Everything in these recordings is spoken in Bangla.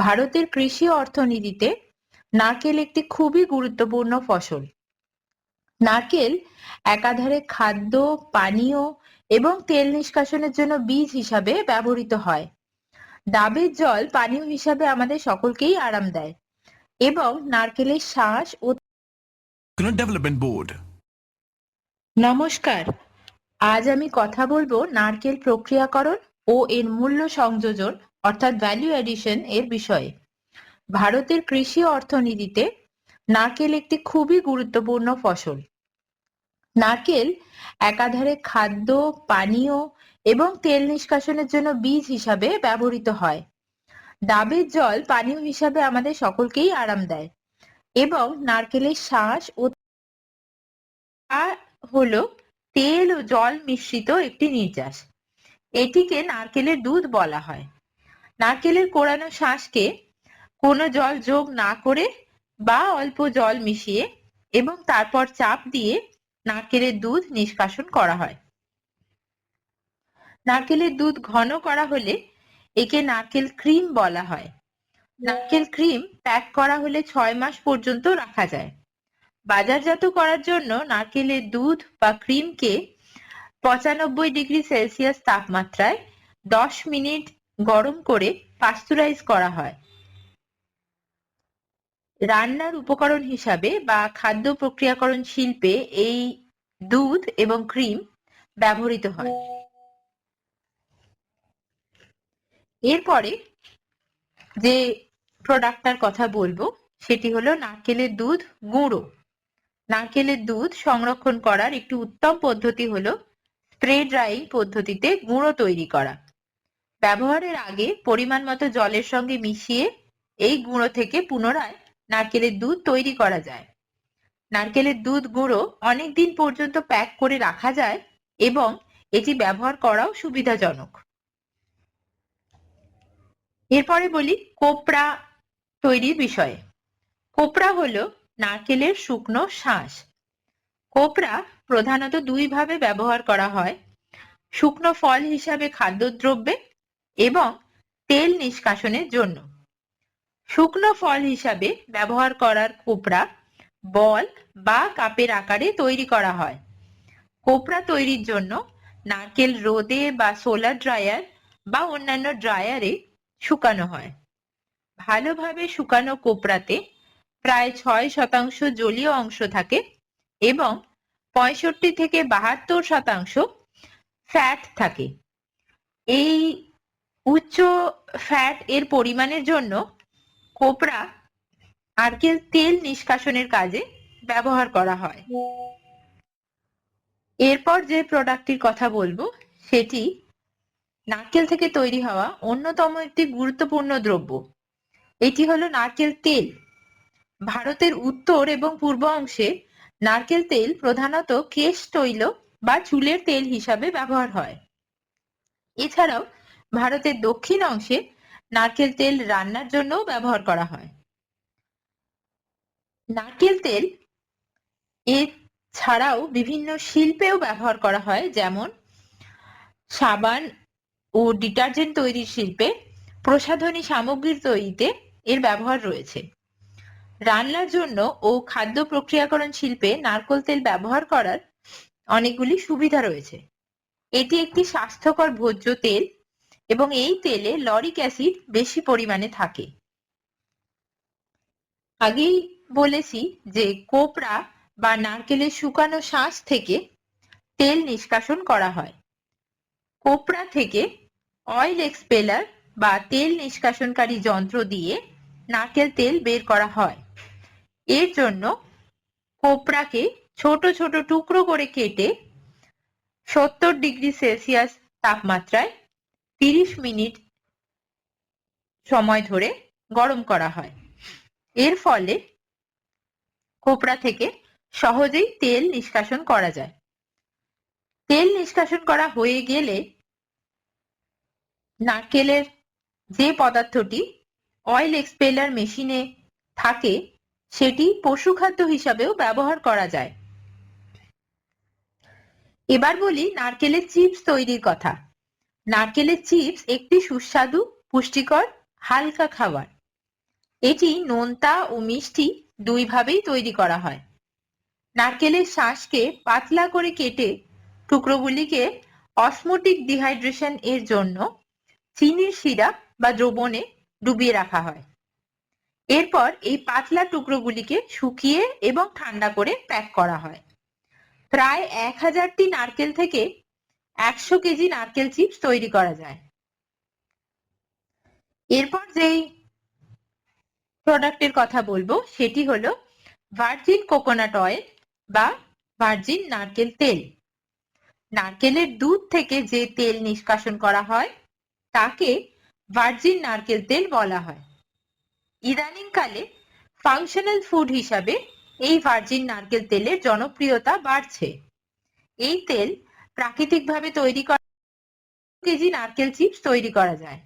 ভারতের কৃষি অর্থনীতিতে নারকেল একটি খুবই গুরুত্বপূর্ণ ফসল। নারকেল একাধারে খাদ্য, পানীয় এবং তেল নিষ্কাশনের জন্য বীজ হিসাবে ব্যবহৃত হয়। ডাবের জল পানীয় হিসাবে আমাদের সকলকেই আরাম দেয় এবং নারকেলের শাঁস ও ডেভেলপমেন্ট বোর্ড। নমস্কার, আজ আমি কথা বলবো নারকেল প্রক্রিয়াকরণ ও এর মূল্য সংযোজন অর্থাৎ ভ্যালু এডিশন এর বিষয়ে। ভারতের কৃষি অর্থনীতিতে নারকেল একটি খুবই গুরুত্বপূর্ণ ফসল। নারকেল একাধারে খাদ্য, পানীয় এবং তেল নিষ্কাশনের জন্য বীজ হিসাবে ব্যবহৃত হয়। ডাবের জল পানীয় হিসাবে আমাদের সকলকেই আরাম দেয় এবং নারকেলের শাঁস ও হলো তেল ও জল মিশ্রিত একটি নির্যাস। এটিকে নারকেলের দুধ বলা হয়। নারকেলের কোরানো শাঁসকে কোনো জল যোগ না করে বা অল্প জল মিশিয়ে এবং তারপর চাপ দিয়ে নারকেলের দুধ নিষ্কাশন করা হয়। নারকেলের দুধ ঘন করা হলে একে নারকেল ক্রিম বলা হয়। নারকেল ক্রিম প্যাক করা হলে 6 মাস পর্যন্ত রাখা যায়। বাজারজাত করার জন্য নারকেলের দুধ বা ক্রিমকে 95°C তাপমাত্রায় 10 মিনিট গরম করে পাস্তুরাইজ করা হয়। রান্নার উপকরণ হিসাবে বা খাদ্য প্রক্রিয়াকরণ শিল্পে এই দুধ এবং ক্রিম ব্যবহৃত হয়। এরপরে যে প্রোডাক্টটার কথা বলবো সেটি হলো নারকেলের দুধ গুঁড়ো। নারকেলের দুধ সংরক্ষণ করার একটি উত্তম পদ্ধতি হলো স্প্রে ড্রাইং পদ্ধতিতে গুঁড়ো তৈরি করা। ব্যবহারের আগে পরিমাণ মতো জলের সঙ্গে মিশিয়ে এই গুঁড়ো থেকে পুনরায় নারকেলের দুধ তৈরি করা যায়। নারকেলের দুধ গুঁড়ো অনেক দিন পর্যন্ত প্যাক করে রাখা যায় এবং এটি ব্যবহার করাও সুবিধাজনক। এরপরে বলি কোপড়া তৈরির বিষয়ে। কোপড়া হলো নারকেলের শুকনো শাঁস। কোপড়া প্রধানত দুই ভাবে ব্যবহার করা হয়: শুকনো ফল হিসাবে খাদ্যদ্রব্যে এবং তেল নিষ্কাশনের জন্য। শুকনো ফল হিসাবে ব্যবহার করার কোপড়া বল বা কাপের আকারে তৈরি করা হয়। কোপড়া তৈরির জন্য নারকেল রোদে বা সোলার ড্রায়ার বা অন্যান্য ড্রায়ারে শুকানো হয়। ভালোভাবে শুকানো কোপড়াতে প্রায় 6% জলীয় অংশ থাকে এবং 65 থেকে 72% ফ্যাট থাকে। এই উচ্চ ফ্যাট এর পরিমাণের জন্য কোপড়া নারকেল তেল নিষ্কাশনের কাজে ব্যবহার করা হয়। এরপর যে প্রোডাক্টটির কথা বলবো সেটি নারকেল থেকে তৈরি হওয়া অন্যতম একটি গুরুত্বপূর্ণ দ্রব্য। এটি হলো নারকেল তেল। ভারতের উত্তর এবং পূর্ব অংশে নারকেল তেল প্রধানত কেশ তৈল বা চুলের তেল হিসাবে ব্যবহার হয়। এছাড়াও ভারতের দক্ষিণ অংশে নারকেল তেল রান্নার জন্যও ব্যবহার করা হয়। নারকেল তেল এছাড়াও বিভিন্ন শিল্পেও ব্যবহার করা হয়, যেমন সাবান ও ডিটারজেন্ট তৈরির শিল্পে, প্রসাধনী সামগ্রী তৈরিতে এর ব্যবহার রয়েছে। রান্নার জন্য ও খাদ্য প্রক্রিয়াকরণ শিল্পে নারকেল তেল ব্যবহার করার অনেকগুলি সুবিধা রয়েছে। এটি একটি স্বাস্থ্যকর ভোজ্য তেল এবং এই তেলে লরিক অ্যাসিড বেশি পরিমাণে থাকে। আগেই বলেছি যে কোপড়া বা নারকেলের শুকানো শাঁস থেকে তেল নিষ্কাশন করা হয়। কোপড়া থেকে অয়েল এক্সপেলার বা তেল নিষ্কাশনকারী যন্ত্র দিয়ে নারকেল তেল বের করা হয়। এর জন্য কোপড়াকে ছোট ছোট টুকরো করে কেটে 70°C তাপমাত্রায় 30 মিনিট সময় ধরে গরম করা হয়। এর ফলে কোপড়া থেকে সহজেই তেল নিষ্কাশন করা যায়। তেল নিষ্কাশন করা হয়ে গেলে নারকেলের যে পদার্থটি অয়েল এক্সপেলার মেশিনে থাকে সেটি পশুখাদ্য হিসাবেও ব্যবহার করা যায়। এবার বলি নারকেলের চিপস তৈরির কথা। নারকেলের চিপস একটি সুস্বাদু, পুষ্টিকর, হালকা খাবার। এটি নোনতা ও মিষ্টি দুইভাবেই তৈরি করা হয়। নারকেলের শাঁসকে পাতলা করে কেটে টুকরোগুলিকে অসমোটিক ডিহাইড্রেশন এর জন্য চিনির সিরাপ বা দ্রবণে ডুবিয়ে রাখা হয়। এরপর এই পাতলা টুকরোগুলিকে শুকিয়ে এবং ঠান্ডা করে প্যাক করা হয়। প্রায় 1000টি নারকেল থেকে 100 কেজি নারকেল চিপস তৈরি করা যায়। এরপর যেই প্রোডাক্টের কথা বলবো সেটি হলো ভার্জিন কোকোনাট অয়েল বা ভার্জিন নারকেল তেল। নারকেলের দুধ থেকে যে তেল নিষ্কাশন করা হয় তাকে ভার্জিন নারকেল তেল বলা হয়। ইদানিংকালে ফাংশনাল ফুড হিসাবে এই ভার্জিন নারকেল তেলের জনপ্রিয়তা বাড়ছে। এই তেল প্রাকৃতিকভাবে তৈরি করা কেজি নারকেল চিপস তৈরি করা যায়।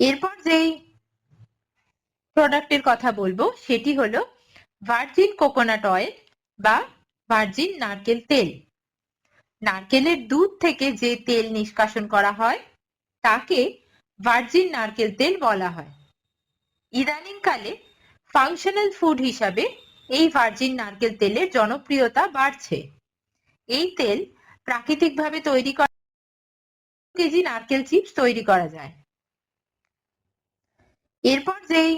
এরপর যেই প্রোডাক্টের কথা বলবো সেটি হলো ভার্জিন কোকোনাট অয়েল বা ভার্জিন নারকেল তেল। নারকেলের দুধ থেকে যে তেল নিষ্কাশন করা হয় তাকে ভার্জিন নারকেল তেল বলা হয়। ইদানিংকালে ফাংশনাল ফুড হিসাবে এই ভার্জিন নারকেল তেলের জনপ্রিয়তা বাড়ছে। এই তেল প্রাকৃতিকভাবে তৈরি করা কেজি নারকেল চিপস তৈরি করা যায়। এরপর যেই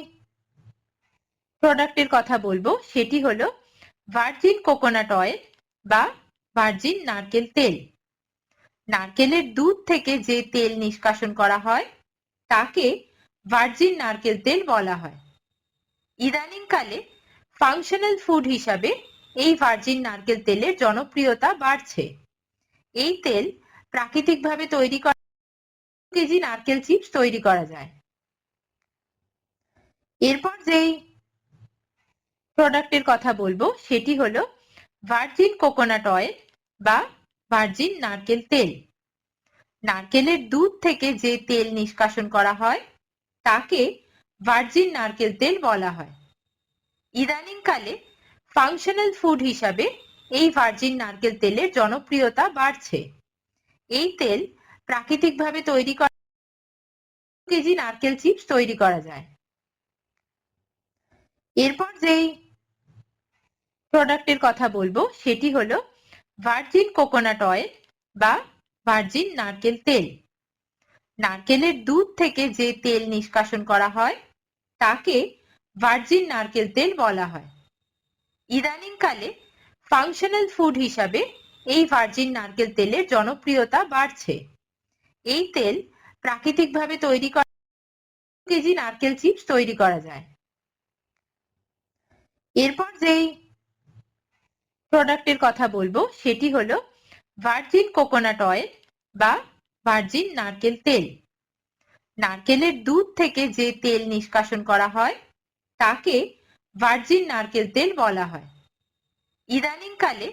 প্রোডাক্টের কথা বলবো সেটি হলো ভার্জিন কোকোনাট অয়েল বা ভার্জিন নারকেল তেল। নারকেলের দুধ থেকে যে তেল নিষ্কাশন করা হয় তাকে ভার্জিন নারকেল তেল বলা হয়। ইদানিংকালে ফাংশনাল ফুড হিসাবে এই ভার্জিন নারকেল তেলের জনপ্রিয়তা বাড়ছে। এই তেল প্রাকৃতিকভাবে তৈরি করা কেজি নারকেল চিপস তৈরি করা যায়। এরপর যেই প্রোডাক্টের কথা বলবো সেটি হলো ভার্জিন কোকোনাট অয়েল বা ভার্জিন নারকেল তেল। নারকেলের দুধ থেকে যে তেল নিষ্কাশন করা হয় তাকে ভার্জিন নারকেল তেল বলা হয়। ইদানিংকালে ফাংশনাল ফুড হিসাবে এই ভার্জিন নারকেল তেলের জনপ্রিয়তা বাড়ছে। এই তেল প্রাকৃতিকভাবে তৈরি করা কেজি নারকেল চিপস তৈরি করা যায়। এরপর যেই প্রোডাক্টের কথা বলবো সেটি হলো ভার্জিন কোকোনাট অয়েল বা ভার্জিন নারকেল তেল। নারকেলের দুধ থেকে যে তেল নিষ্কাশন করা হয় তাকে ভার্জিন নারকেল তেল বলা হয়। ইদানিংকালে ফাংশনাল ফুড হিসাবে এই ভার্জিন নারকেল তেলের জনপ্রিয়তা বাড়ছে। এই তেল প্রাকৃতিকভাবে তৈরি করা কেজি নারকেল চিপস তৈরি করা যায়। এরপর যেই প্রোডাক্টের কথা বলবো সেটি হলো ভার্জিন কোকোনাট অয়েল বা ভার্জিন নারকেল তেল। নারকেলের দুধ থেকে যে তেল নিষ্কাশন করা হয় তাকে ভার্জিন নারকেল তেল বলা হয়। ইদানিংকালে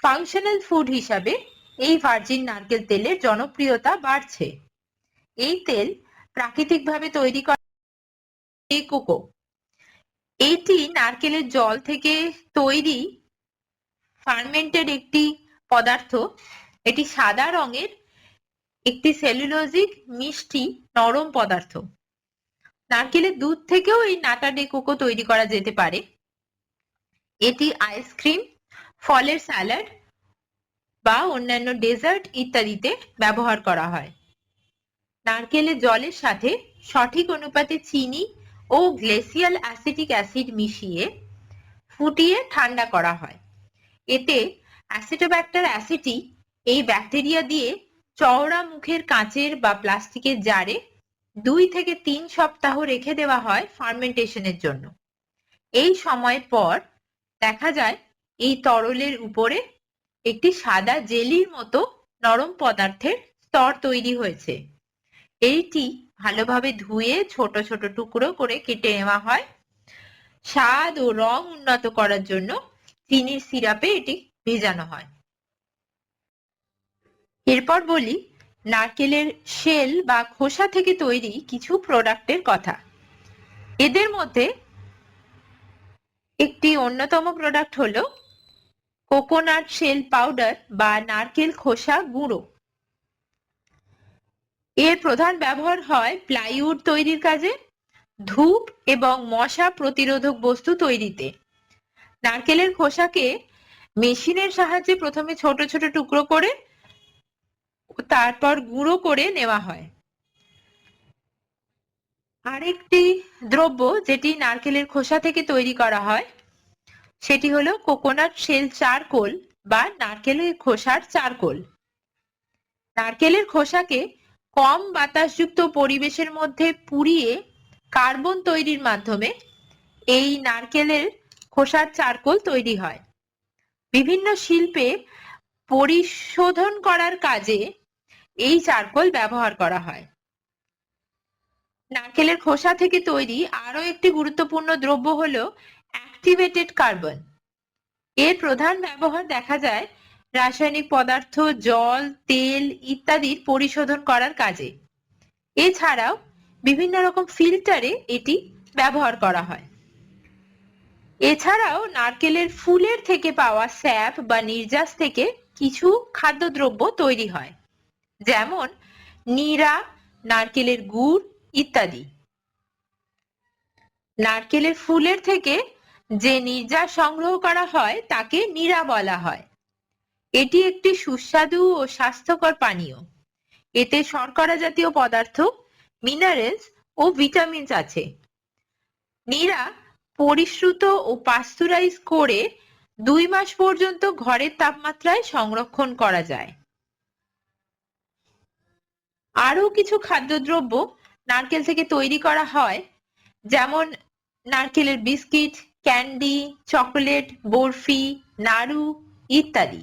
ফাংশনাল ফুড হিসাবে এই ভার্জিন নারকেল তেলের জনপ্রিয়তা বাড়ছে। এই তেল প্রাকৃতিকভাবে তৈরি করা কোকো। এটি নারকেলের জল থেকে তৈরি ফার্মেন্টেড একটি পদার্থ। এটি সাদা রঙের একটি সেলুলোজিক মিষ্টি নরম পদার্থ। নারকেলের দুধ থেকেও এই নাটা ডে কোকো তৈরি করা যেতে পারে। এটি আইসক্রিম, ফলের স্যালাড বা অন্যান্য ডেজার্ট ইত্যাদিতে ব্যবহার করা হয়। নারকেলের জলের সাথে সঠিক অনুপাতে চিনি ও গ্লেসিয়াল অ্যাসিটিক অ্যাসিড মিশিয়ে ফুটিয়ে ঠান্ডা করা হয়। এতে অ্যাসিটোব্যাক্টার অ্যাসিটি এই ব্যাকটেরিয়া দিয়ে চওড়া মুখের কাঁচের বা প্লাস্টিকের জারে 2 থেকে 3 সপ্তাহ রেখে দেওয়া হয় ফার্মেন্টেশনের জন্য। এই সময় পর দেখা যায় এই তরলের উপরে একটি সাদা জেলির মতো নরম পদার্থের স্তর তৈরি হয়েছে। এইটি ভালোভাবে ধুয়ে ছোট ছোট টুকরো করে কেটে নেওয়া হয়। স্বাদ ও রং উন্নত করার জন্য চিনির সিরাপে এটি ভেজানো হয়। এরপর বলি নারকেলের শেল বা খোসা থেকে তৈরি কিছু প্রোডাক্টের কথা। এদের মধ্যে একটি অন্যতম প্রোডাক্ট হলো কোকোনাট শেল পাউডার বা নারকেল খোসা গুঁড়ো। এর প্রধান ব্যবহার হয় প্লাইউড তৈরির কাজে, ধূপ এবং মশা প্রতিরোধক বস্তু তৈরিতে। নারকেলের খোসাকে মেশিনের সাহায্যে প্রথমে ছোট ছোট টুকরো করে তারপর গুঁড়ো করে নেওয়া হয়। আরেকটি দ্রব্য যেটি নারকেলের খোসা থেকে তৈরি করা হয় সেটি হলো কোকোনাট শেল চারকোল বা নারকেলের খোসার চারকোল। নারকেলের খোসাকে কম বাতাসযুক্ত পরিবেশের মধ্যে পুড়িয়ে কার্বন তৈরির মাধ্যমে এই নারকেলের খোসার চারকোল তৈরি হয়। বিভিন্ন শিল্পে পরিশোধন করার কাজে এই চারকোল ব্যবহার করা হয়। নারকেলের খোসা থেকে তৈরি আরো একটি গুরুত্বপূর্ণ দ্রব্য হলো অ্যাক্টিভেটেড কার্বন। এর প্রধান ব্যবহার দেখা যায় রাসায়নিক পদার্থ, জল, তেল ইত্যাদির পরিশোধন করার কাজে। এছাড়াও বিভিন্ন রকম ফিল্টারে এটি ব্যবহার করা হয়। এছাড়াও নারকেলের ফুলের থেকে পাওয়া স্যাপ বা নির্যাস থেকে কিছু খাদ্যদ্রব্য তৈরি হয়, যেমন নীরা, নারকেলের গুড় ইত্যাদি। নারকেলের ফুলের থেকে যে নির্যাস সংগ্রহ করা হয় তাকে নীরা বলা হয়। এটি একটি সুস্বাদু ও স্বাস্থ্যকর পানীয়। এতে শর্করা জাতীয় পদার্থ, মিনারেলস ও ভিটামিনস আছে। নীরা পরিশ্রুত ও পাস্তুরাইজ করে 2 মাস পর্যন্ত ঘরের তাপমাত্রায় সংরক্ষণ করা যায়। আরো কিছু খাদ্যদ্রব্য নারকেল থেকে তৈরি করা হয়, যেমন নারকেলের বিস্কিট, ক্যান্ডি, চকোলেট, বরফি, নাড়ু ইত্যাদি।